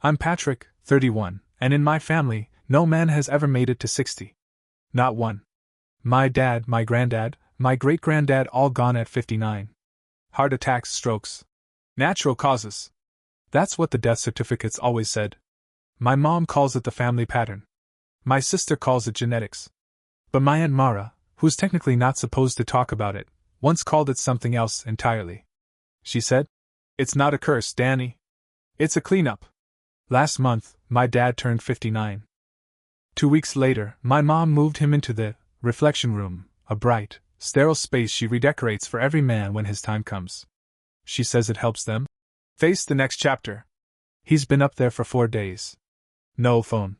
I'm Patrick, 31, and in my family, no man has ever made it to 60. Not one. My dad, my granddad, my great-granddad all gone at 59. Heart attacks, strokes. Natural causes. That's what the death certificates always said. My mom calls it the family pattern. My sister calls it genetics. But my Aunt Mara, who's technically not supposed to talk about it, once called it something else entirely. She said, "It's not a curse, Danny. It's a cleanup." Last month, my dad turned 59. 2 weeks later, my mom moved him into the reflection room, a bright, sterile space she redecorates for every man when his time comes. She says it helps them face the next chapter. He's been up there for 4 days. No phone.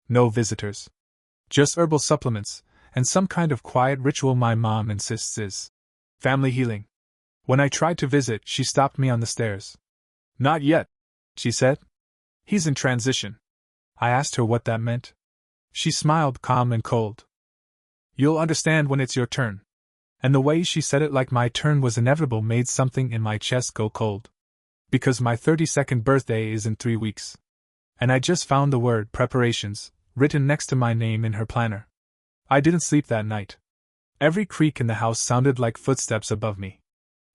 No visitors. Just herbal supplements, and some kind of quiet ritual my mom insists is family healing. When I tried to visit, she stopped me on the stairs. "Not yet," she said. "He's in transition." I asked her what that meant. She smiled, calm and cold. "You'll understand when it's your turn." And the way she said it, like my turn was inevitable, made something in my chest go cold. Because my 32nd birthday is in 3 weeks. And I just found the word preparations written next to my name in her planner. I didn't sleep that night. Every creak in the house sounded like footsteps above me.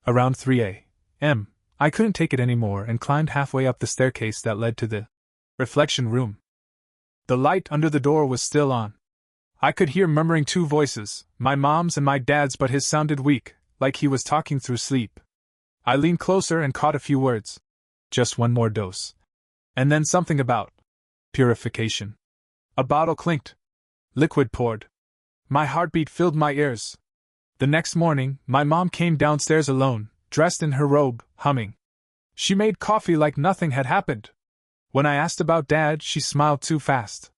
Around 3 a.m., I couldn't take it anymore and climbed halfway up the staircase that led to the reflection room. The light under the door was still on. I could hear murmuring 2 voices, my mom's and my dad's, but his sounded weak, like he was talking through sleep. I leaned closer and caught a few words. Just one more dose. And then something about purification. A bottle clinked. Liquid poured. My heartbeat filled my ears. The next morning, my mom came downstairs alone, dressed in her robe, humming. She made coffee like nothing had happened. When I asked about Dad, she smiled too fast.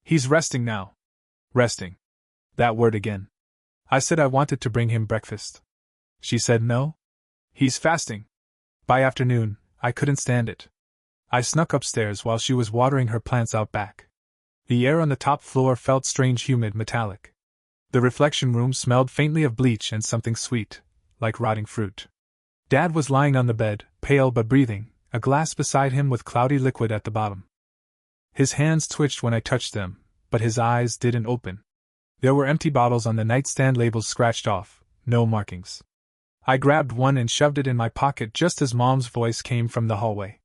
"He's resting now." Resting. That word again. I said I wanted to bring him breakfast. She said no. "He's fasting." By afternoon, I couldn't stand it. I snuck upstairs while she was watering her plants out back. The air on the top floor felt strange, humid, metallic. The reflection room smelled faintly of bleach and something sweet, like rotting fruit. Dad was lying on the bed, pale but breathing, a glass beside him with cloudy liquid at the bottom. His hands twitched when I touched them, but his eyes didn't open. There were empty bottles on the nightstand, labels scratched off, no markings. I grabbed one and shoved it in my pocket just as Mom's voice came from the hallway.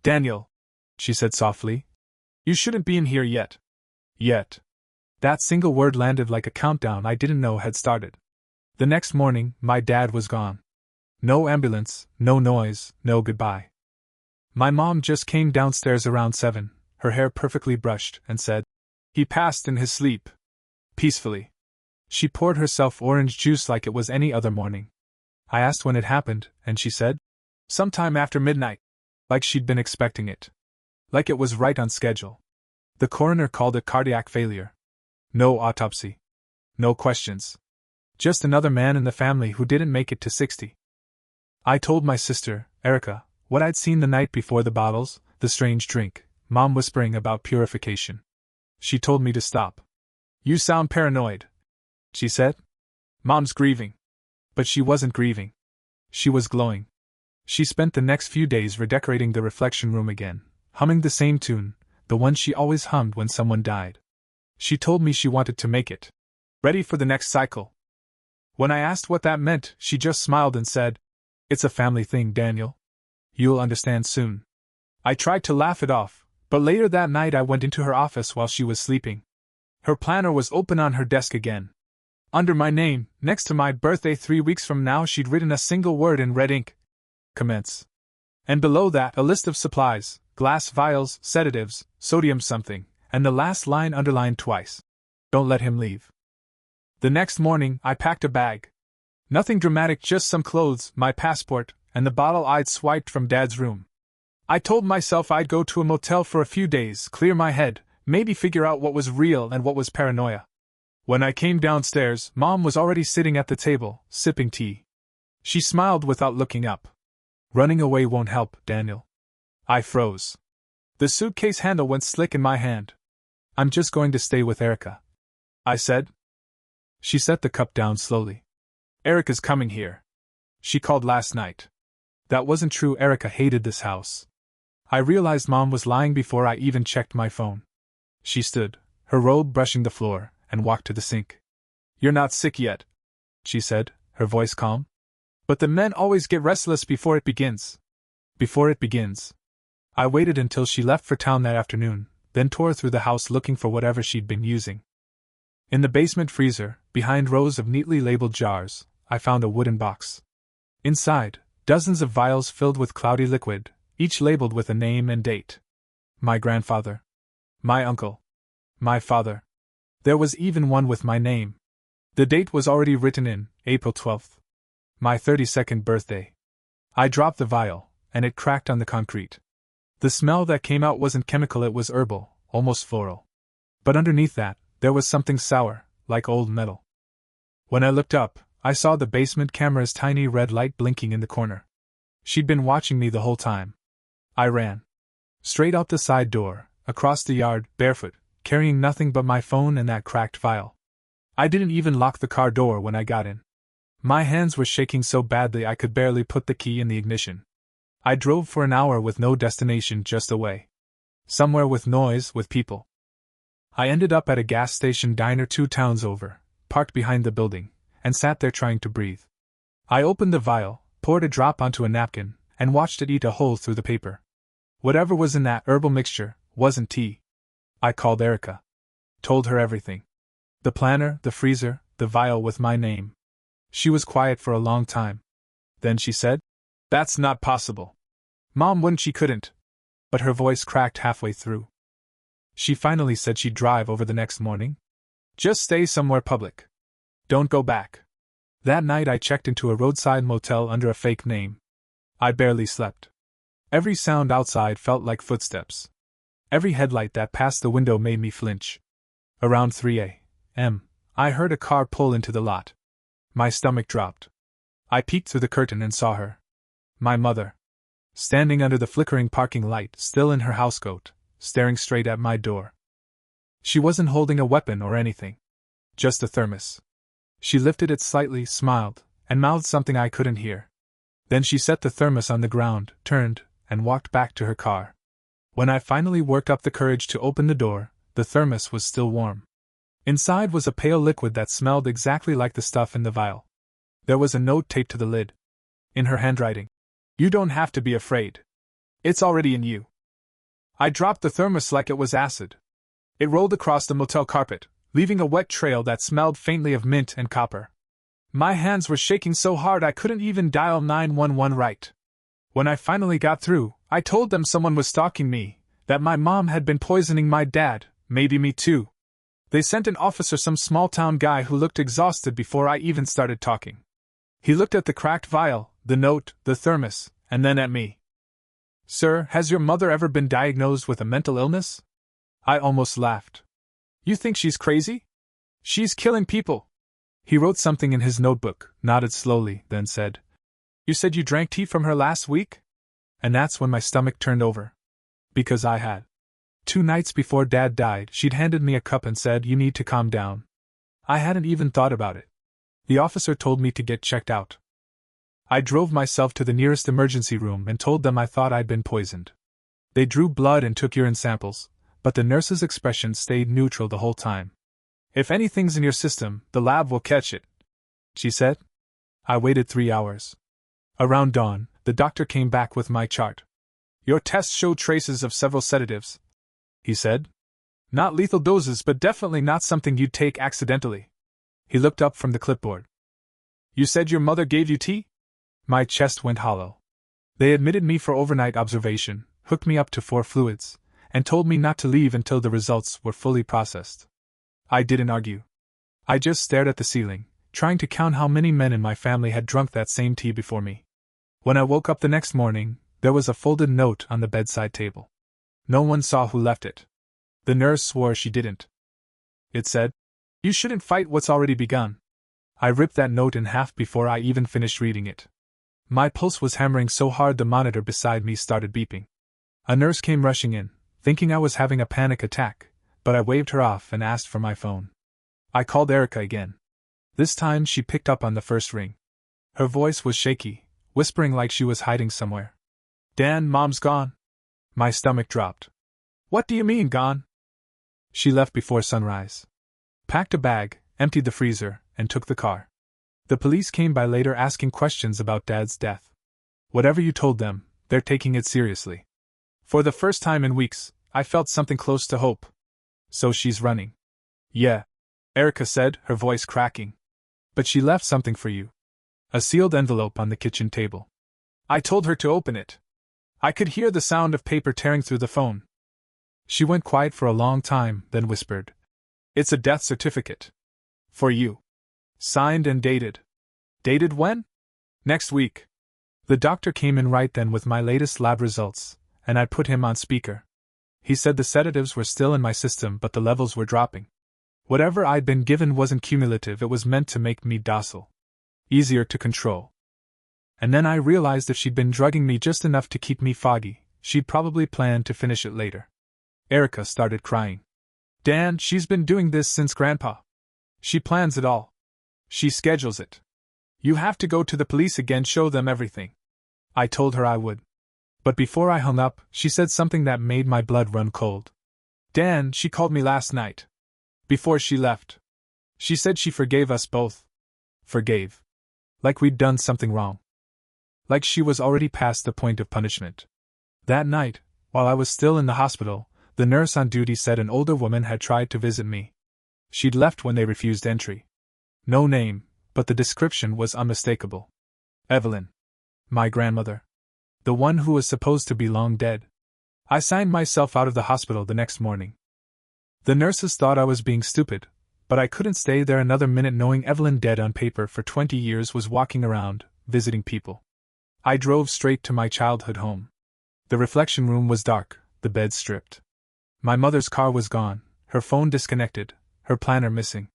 "Daniel," she said softly, "you shouldn't be in here yet." Yet. That single word landed like a countdown I didn't know had started. The next morning, my dad was gone. No ambulance, no noise, no goodbye. My mom just came downstairs around 7, her hair perfectly brushed, and said, "He passed in his sleep." Peacefully. She poured herself orange juice like it was any other morning. I asked when it happened, and she said, "Sometime after midnight." Like she'd been expecting it. Like it was right on schedule. The coroner called it cardiac failure. No autopsy. No questions. Just another man in the family who didn't make it to 60. I told my sister, Erica, what I'd seen the night before: the bottles, the strange drink, Mom whispering about purification. She told me to stop. "You sound paranoid," she said. "Mom's grieving." But she wasn't grieving. She was glowing. She spent the next few days redecorating the reflection room again, humming the same tune, the one she always hummed when someone died. She told me she wanted to make it ready for the next cycle. When I asked what that meant, she just smiled and said, "It's a family thing, Daniel. You'll understand soon." I tried to laugh it off, but later that night I went into her office while she was sleeping. Her planner was open on her desk again. Under my name, next to my birthday 3 weeks from now, she'd written a single word in red ink: commence. And below that, a list of supplies, glass vials, sedatives, sodium something, and the last line underlined twice: "Don't let him leave." The next morning, I packed a bag. Nothing dramatic, just some clothes, my passport, and the bottle I'd swiped from Dad's room. I told myself I'd go to a motel for a few days, clear my head, maybe figure out what was real and what was paranoia. When I came downstairs, Mom was already sitting at the table, sipping tea. She smiled without looking up. "Running away won't help, Daniel." I froze. The suitcase handle went slick in my hand. "I'm just going to stay with Erica," I said. She set the cup down slowly. "Erica's coming here. She called last night." That wasn't true. Erica hated this house. I realized Mom was lying before I even checked my phone. She stood, her robe brushing the floor, and walked to the sink. "You're not sick yet," she said, her voice calm. "But the men always get restless before it begins." Before it begins. I waited until she left for town that afternoon, then tore through the house looking for whatever she'd been using. In the basement freezer, behind rows of neatly labeled jars, I found a wooden box. Inside, dozens of vials filled with cloudy liquid, each labeled with a name and date. My grandfather. My uncle. My father. There was even one with my name. The date was already written in, April 12th. My 32nd birthday. I dropped the vial, and it cracked on the concrete. The smell that came out wasn't chemical, it was herbal, almost floral. But underneath that, there was something sour, like old metal. When I looked up, I saw the basement camera's tiny red light blinking in the corner. She'd been watching me the whole time. I ran. Straight out the side door, across the yard, barefoot, carrying nothing but my phone and that cracked vial. I didn't even lock the car door when I got in. My hands were shaking so badly I could barely put the key in the ignition. I drove for an hour with no destination, just away. Somewhere with noise, with people. I ended up at a gas station diner 2 towns over, parked behind the building, and sat there trying to breathe. I opened the vial, poured a drop onto a napkin, and watched it eat a hole through the paper. Whatever was in that herbal mixture wasn't tea. I called Erica. Told her everything. The planner, the freezer, the vial with my name. She was quiet for a long time. Then she said, "That's not possible. Mom wouldn't, she couldn't." But her voice cracked halfway through. She finally said she'd drive over the next morning. "Just stay somewhere public. Don't go back." That night I checked into a roadside motel under a fake name. I barely slept. Every sound outside felt like footsteps. Every headlight that passed the window made me flinch. Around 3 a.m., I heard a car pull into the lot. My stomach dropped. I peeked through the curtain and saw her. My mother. Standing under the flickering parking light, still in her housecoat, staring straight at my door. She wasn't holding a weapon or anything. Just a thermos. She lifted it slightly, smiled, and mouthed something I couldn't hear. Then she set the thermos on the ground, turned, and walked back to her car. When I finally worked up the courage to open the door, the thermos was still warm. Inside was a pale liquid that smelled exactly like the stuff in the vial. There was a note taped to the lid. In her handwriting. "You don't have to be afraid. It's already in you." I dropped the thermos like it was acid. It rolled across the motel carpet, leaving a wet trail that smelled faintly of mint and copper. My hands were shaking so hard I couldn't even dial 911 right. When I finally got through, I told them someone was stalking me, that my mom had been poisoning my dad, maybe me too. They sent an officer, some small-town guy who looked exhausted before I even started talking. He looked at the cracked vial, the note, the thermos, and then at me. "Sir, has your mother ever been diagnosed with a mental illness?" I almost laughed. "You think she's crazy? She's killing people." He wrote something in his notebook, nodded slowly, then said, "You said you drank tea from her last week?" And that's when my stomach turned over. Because I had. 2 nights before Dad died, she'd handed me a cup and said, "You need to calm down." I hadn't even thought about it. The officer told me to get checked out. I drove myself to the nearest emergency room and told them I thought I'd been poisoned. They drew blood and took urine samples, but the nurse's expression stayed neutral the whole time. "If anything's in your system, the lab will catch it," she said. I waited 3 hours. Around dawn, the doctor came back with my chart. "Your tests show traces of several sedatives," he said. "Not lethal doses, but definitely not something you'd take accidentally." He looked up from the clipboard. "You said your mother gave you tea?" My chest went hollow. They admitted me for overnight observation, hooked me up to 4 fluids, and told me not to leave until the results were fully processed. I didn't argue. I just stared at the ceiling, trying to count how many men in my family had drunk that same tea before me. When I woke up the next morning, there was a folded note on the bedside table. No one saw who left it. The nurse swore she didn't. It said, "You shouldn't fight what's already begun." I ripped that note in half before I even finished reading it. My pulse was hammering so hard the monitor beside me started beeping. A nurse came rushing in, thinking I was having a panic attack, but I waved her off and asked for my phone. I called Erica again. This time she picked up on the first ring. Her voice was shaky, whispering like she was hiding somewhere. "Dan, Mom's gone. My stomach dropped. What do you mean, gone? She left before sunrise. Packed a bag, emptied the freezer, and took the car. The police came by later asking questions about Dad's death. Whatever you told them, they're taking it seriously. For the first time in weeks, I felt something close to hope. So she's running. Yeah, Erica said, her voice cracking. But she left something for you. A sealed envelope on the kitchen table. I told her to open it. I could hear the sound of paper tearing through the phone. She went quiet for a long time, then whispered. It's a death certificate. For you. Signed and dated. Dated when? Next week. The doctor came in right then with my latest lab results, and I put him on speaker. He said the sedatives were still in my system, but the levels were dropping. Whatever I'd been given wasn't cumulative, it was meant to make me docile. Easier to control. And then I realized if she'd been drugging me just enough to keep me foggy, she'd probably planned to finish it later. Erica started crying. Dan, she's been doing this since Grandpa. She plans it all. She schedules it. You have to go to the police again, show them everything. I told her I would. But before I hung up, she said something that made my blood run cold. Dan, she called me last night. Before she left. She said she forgave us both. Forgave. Like we'd done something wrong. Like she was already past the point of punishment. That night, while I was still in the hospital, the nurse on duty said an older woman had tried to visit me. She'd left when they refused entry. No name, but the description was unmistakable. Evelyn. My grandmother. The one who was supposed to be long dead. I signed myself out of the hospital the next morning. The nurses thought I was being stupid, but I couldn't stay there another minute knowing Evelyn dead on paper for 20 years was walking around, visiting people. I drove straight to my childhood home. The reflection room was dark, the bed stripped. My mother's car was gone, her phone disconnected, her planner missing.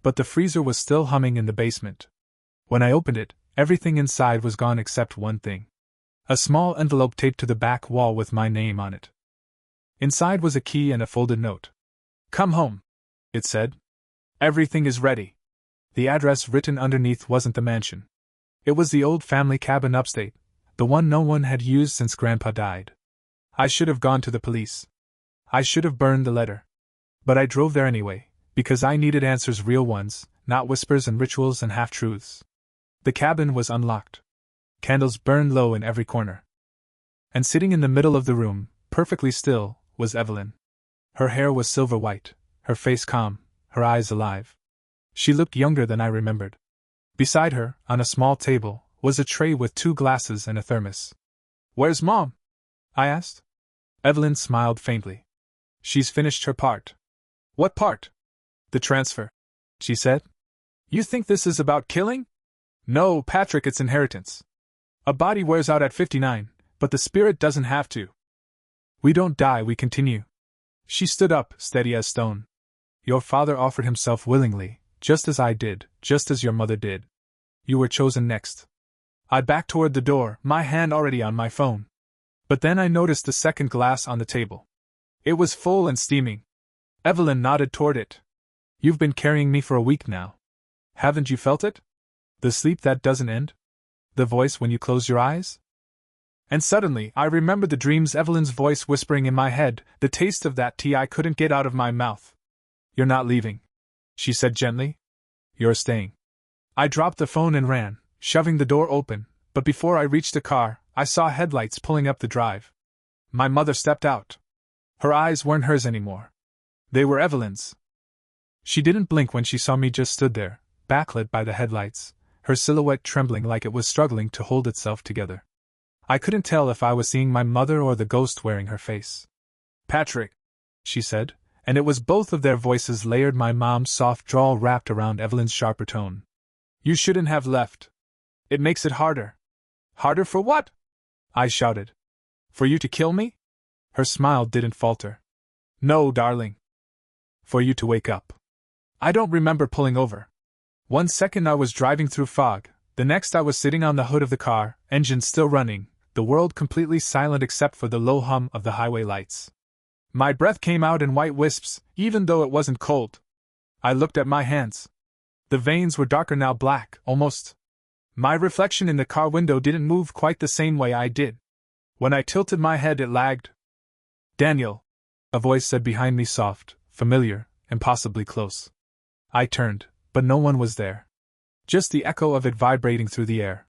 But the freezer was still humming in the basement. When I opened it, everything inside was gone except one thing. A small envelope taped to the back wall with my name on it. Inside was a key and a folded note. Come home, it said. Everything is ready. The address written underneath wasn't the mansion. It was the old family cabin upstate, the one no one had used since Grandpa died. I should have gone to the police. I should have burned the letter. But I drove there anyway, because I needed answers, real ones, not whispers and rituals and half-truths. The cabin was unlocked. Candles burned low in every corner. And sitting in the middle of the room, perfectly still, was Evelyn. Her hair was silver white, her face calm, her eyes alive. She looked younger than I remembered. Beside her, on a small table, was a tray with 2 glasses and a thermos. Where's Mom? I asked. Evelyn smiled faintly. She's finished her part. What part? The transfer, she said. You think this is about killing? No, Patrick, it's inheritance. A body wears out at 59, but the spirit doesn't have to. We don't die, we continue. She stood up, steady as stone. Your father offered himself willingly, just as I did, just as your mother did. You were chosen next. I backed toward the door, my hand already on my phone. But then I noticed the second glass on the table. It was full and steaming. Evelyn nodded toward it. You've been carrying me for a week now. Haven't you felt it? The sleep that doesn't end? The voice when you close your eyes? And suddenly, I remembered the dreams, Evelyn's voice whispering in my head, the taste of that tea I couldn't get out of my mouth. You're not leaving, she said gently. You're staying. I dropped the phone and ran, shoving the door open, but before I reached the car, I saw headlights pulling up the drive. My mother stepped out. Her eyes weren't hers anymore. They were Evelyn's. She didn't blink when she saw me, just stood there, backlit by the headlights, her silhouette trembling like it was struggling to hold itself together. I couldn't tell if I was seeing my mother or the ghost wearing her face. Patrick, she said, and it was both of their voices layered, my mom's soft drawl wrapped around Evelyn's sharper tone. You shouldn't have left. It makes it harder. Harder for what? I shouted. For you to kill me? Her smile didn't falter. No, darling. For you to wake up. I don't remember pulling over. One second I was driving through fog, the next I was sitting on the hood of the car, engine still running, the world completely silent except for the low hum of the highway lights. My breath came out in white wisps, even though it wasn't cold. I looked at my hands. The veins were darker now, black, almost. My reflection in the car window didn't move quite the same way I did. When I tilted my head, it lagged. Daniel! A voice said behind me, soft, familiar, impossibly close. I turned, but no one was there. Just the echo of it vibrating through the air.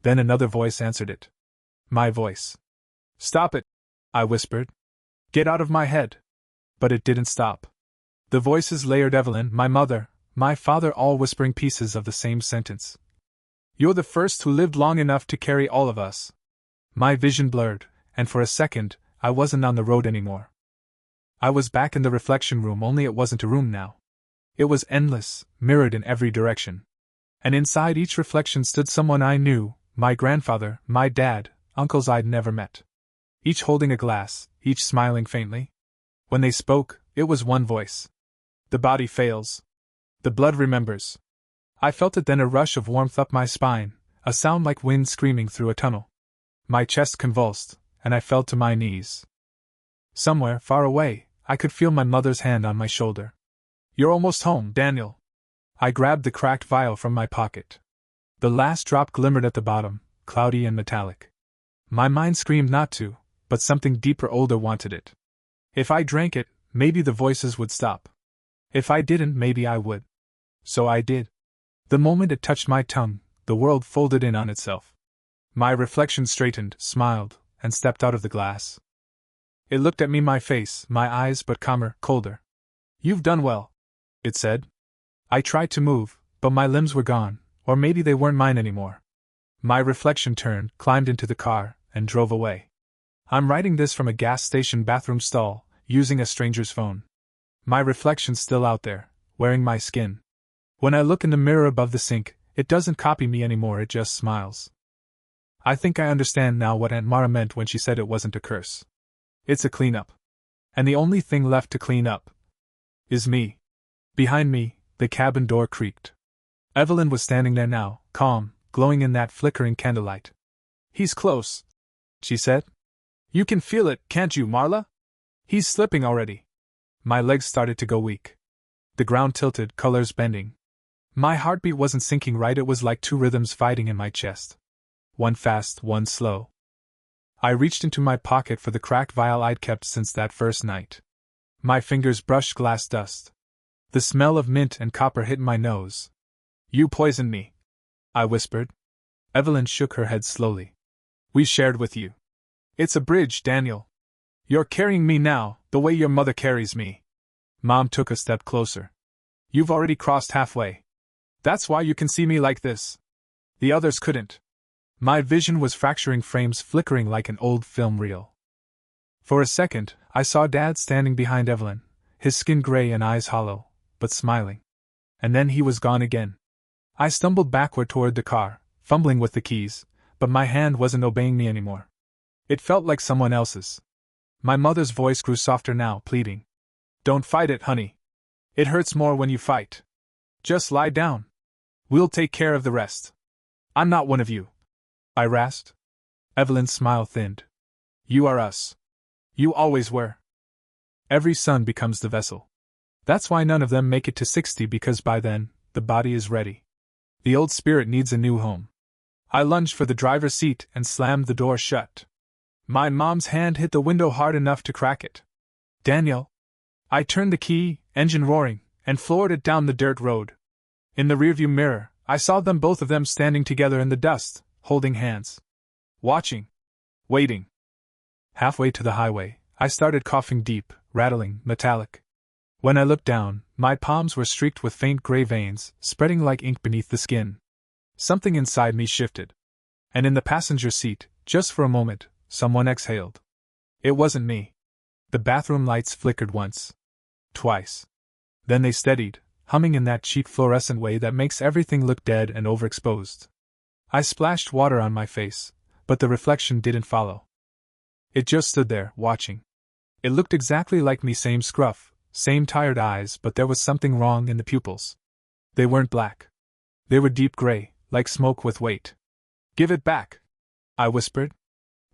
Then another voice answered it. My voice. Stop it! I whispered. Get out of my head! But it didn't stop. The voices layered: Evelyn, my mother, my father, all whispering pieces of the same sentence. You're the first who lived long enough to carry all of us. My vision blurred, and for a second, I wasn't on the road anymore. I was back in the reflection room, only it wasn't a room now. It was endless, mirrored in every direction. And inside each reflection stood someone I knew, my grandfather, my dad, uncles I'd never met. Each holding a glass, each smiling faintly. When they spoke, it was one voice. The body fails. The blood remembers. I felt it then, a rush of warmth up my spine, a sound like wind screaming through a tunnel. My chest convulsed, and I fell to my knees. Somewhere, far away, I could feel my mother's hand on my shoulder. You're almost home, Daniel. I grabbed the cracked vial from my pocket. The last drop glimmered at the bottom, cloudy and metallic. My mind screamed not to, but something deeper, older wanted it. If I drank it, maybe the voices would stop. If I didn't, maybe I would. So I did. The moment it touched my tongue, the world folded in on itself. My reflection straightened, smiled, and stepped out of the glass. It looked at me, my face, my eyes, but calmer, colder. You've done well, it said. I tried to move, but my limbs were gone, or maybe they weren't mine anymore. My reflection turned, climbed into the car, and drove away. I'm writing this from a gas station bathroom stall, using a stranger's phone. My reflection's still out there, wearing my skin. When I look in the mirror above the sink, it doesn't copy me anymore, it just smiles. I think I understand now what Aunt Mara meant when she said it wasn't a curse. It's a cleanup. And the only thing left to clean up is me. Behind me, the cabin door creaked. Evelyn was standing there now, calm, glowing in that flickering candlelight. He's close, she said. You can feel it, can't you, Marla? He's slipping already. My legs started to go weak. The ground tilted, colors bending. My heartbeat wasn't syncing right, it was like two rhythms fighting in my chest. One fast, one slow. I reached into my pocket for the cracked vial I'd kept since that first night. My fingers brushed glass dust. The smell of mint and copper hit my nose. You poisoned me, I whispered. Evelyn shook her head slowly. We shared with you. It's a bridge, Daniel. You're carrying me now, the way your mother carries me. Mom took a step closer. You've already crossed halfway. That's why you can see me like this. The others couldn't. My vision was fracturing, frames flickering like an old film reel. For a second, I saw Dad standing behind Evelyn, his skin gray and eyes hollow, but smiling. And then he was gone again. I stumbled backward toward the car, fumbling with the keys, but my hand wasn't obeying me anymore. It felt like someone else's. My mother's voice grew softer now, pleading. Don't fight it, honey. It hurts more when you fight. Just lie down. We'll take care of the rest. I'm not one of you, I rasped. Evelyn's smile thinned. You are us. You always were. Every son becomes the vessel. That's why none of them make it to 60, because by then, the body is ready. The old spirit needs a new home. I lunged for the driver's seat and slammed the door shut. My mom's hand hit the window hard enough to crack it. Daniel. I turned the key, engine roaring, and floored it down the dirt road. In the rearview mirror, I saw them, both of them, standing together in the dust, holding hands. Watching. Waiting. Halfway to the highway, I started coughing deep, rattling, metallic. When I looked down, my palms were streaked with faint gray veins, spreading like ink beneath the skin. Something inside me shifted. And in the passenger seat, just for a moment, someone exhaled. It wasn't me. The bathroom lights flickered once. Twice. Then they steadied, humming in that cheap fluorescent way that makes everything look dead and overexposed. I splashed water on my face, but the reflection didn't follow. It just stood there, watching. It looked exactly like me, same scruff, same tired eyes, but there was something wrong in the pupils. They weren't black. They were deep gray, like smoke with weight. Give it back, I whispered.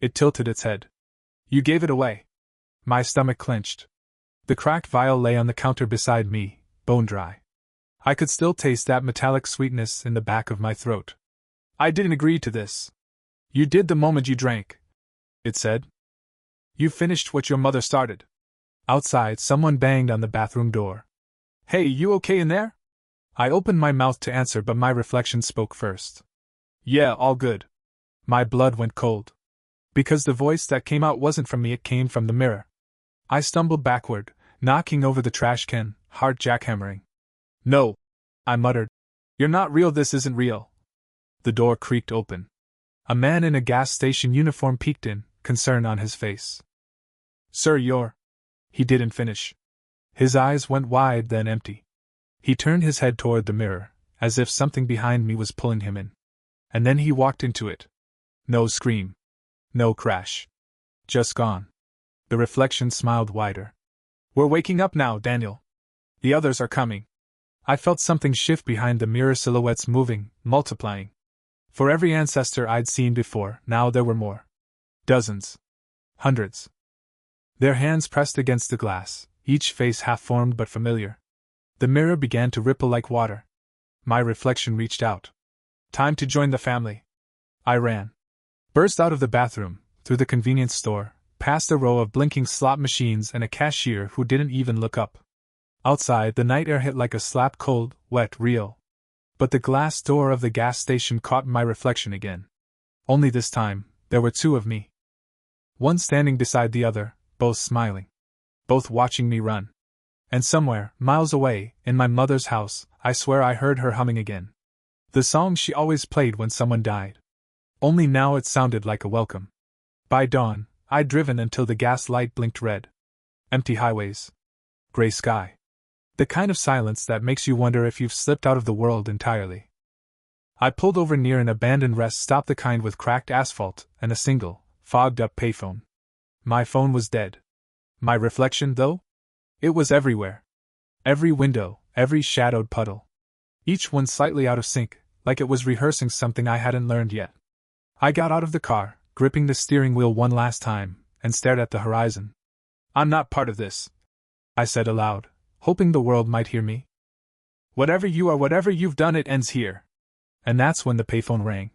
It tilted its head. You gave it away. My stomach clenched. The cracked vial lay on the counter beside me, bone dry. I could still taste that metallic sweetness in the back of my throat. I didn't agree to this. You did the moment you drank, it said. You finished what your mother started. Outside, someone banged on the bathroom door. Hey, you okay in there? I opened my mouth to answer, but my reflection spoke first. Yeah, all good. My blood went cold. Because the voice that came out wasn't from me, it came from the mirror. I stumbled backward, knocking over the trash can, heart jackhammering. No, I muttered. You're not real, this isn't real. The door creaked open. A man in a gas station uniform peeked in, concern on his face. Sir, you're... He didn't finish. His eyes went wide, then empty. He turned his head toward the mirror, as if something behind me was pulling him in. And then he walked into it. No scream. No crash. Just gone. The reflection smiled wider. We're waking up now, Daniel. The others are coming. I felt something shift behind the mirror, silhouettes moving, multiplying. For every ancestor I'd seen before, now there were more. Dozens. Hundreds. Their hands pressed against the glass, each face half-formed but familiar. The mirror began to ripple like water. My reflection reached out. Time to join the family. I ran. Burst out of the bathroom, through the convenience store, past a row of blinking slot machines and a cashier who didn't even look up. Outside, the night air hit like a slap, cold, wet, real. But the glass door of the gas station caught my reflection again. Only this time, there were two of me. One standing beside the other, both smiling. Both watching me run. And somewhere, miles away, in my mother's house, I swear I heard her humming again. The song she always played when someone died. Only now it sounded like a welcome. By dawn, I'd driven until the gas light blinked red. Empty highways. Gray sky. The kind of silence that makes you wonder if you've slipped out of the world entirely. I pulled over near an abandoned rest stop, the kind with cracked asphalt and a single, fogged-up payphone. My phone was dead. My reflection, though? It was everywhere. Every window, every shadowed puddle. Each one slightly out of sync, like it was rehearsing something I hadn't learned yet. I got out of the car, gripping the steering wheel one last time, and stared at the horizon. I'm not part of this, I said aloud, hoping the world might hear me. Whatever you are, whatever you've done, it ends here. And that's when the payphone rang.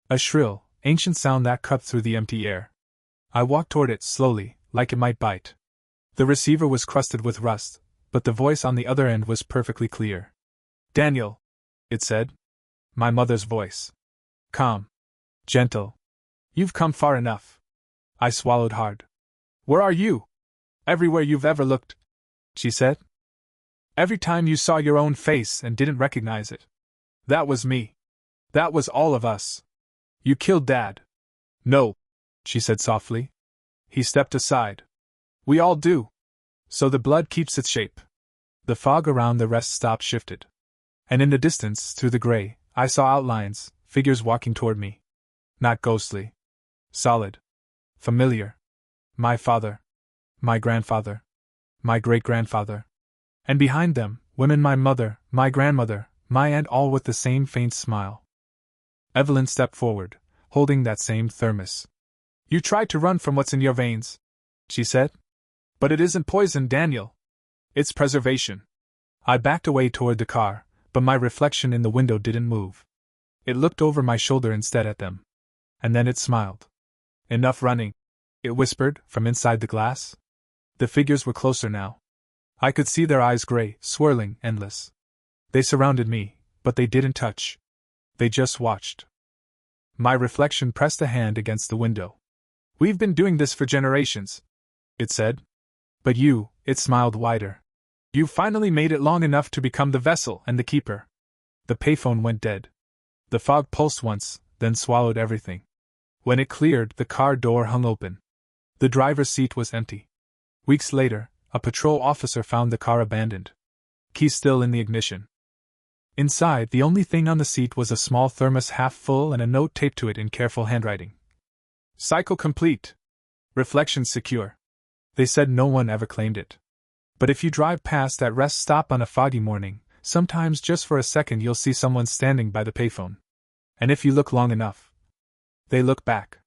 A shrill, ancient sound that cut through the empty air. I walked toward it slowly, like it might bite. The receiver was crusted with rust, but the voice on the other end was perfectly clear. Daniel, it said. My mother's voice. Calm. Gentle. You've come far enough. I swallowed hard. Where are you? Everywhere you've ever looked, she said. Every time you saw your own face and didn't recognize it. That was me. That was all of us. You killed Dad. No, she said softly. He stepped aside. We all do. So the blood keeps its shape. The fog around the rest stop shifted. And in the distance, through the gray, I saw outlines, figures walking toward me. Not ghostly. Solid. Familiar. My father. My grandfather. My great-grandfather. And behind them, women, my mother, my grandmother, my aunt, all with the same faint smile. Evelyn stepped forward, holding that same thermos. You tried to run from what's in your veins, she said. But it isn't poison, Daniel. It's preservation. I backed away toward the car, but my reflection in the window didn't move. It looked over my shoulder instead at them. And then it smiled. Enough running, it whispered from inside the glass. The figures were closer now. I could see their eyes, gray, swirling, endless. They surrounded me, but they didn't touch. They just watched. My reflection pressed a hand against the window. We've been doing this for generations, it said. But you, it smiled wider. You finally made it long enough to become the vessel and the keeper. The payphone went dead. The fog pulsed once, then swallowed everything. When it cleared, the car door hung open. The driver's seat was empty. Weeks later, a patrol officer found the car abandoned. Key still in the ignition. Inside, the only thing on the seat was a small thermos half full and a note taped to it in careful handwriting. Cycle complete. Reflection secure. They said no one ever claimed it. But if you drive past that rest stop on a foggy morning, sometimes just for a second you'll see someone standing by the payphone. And if you look long enough, they look back.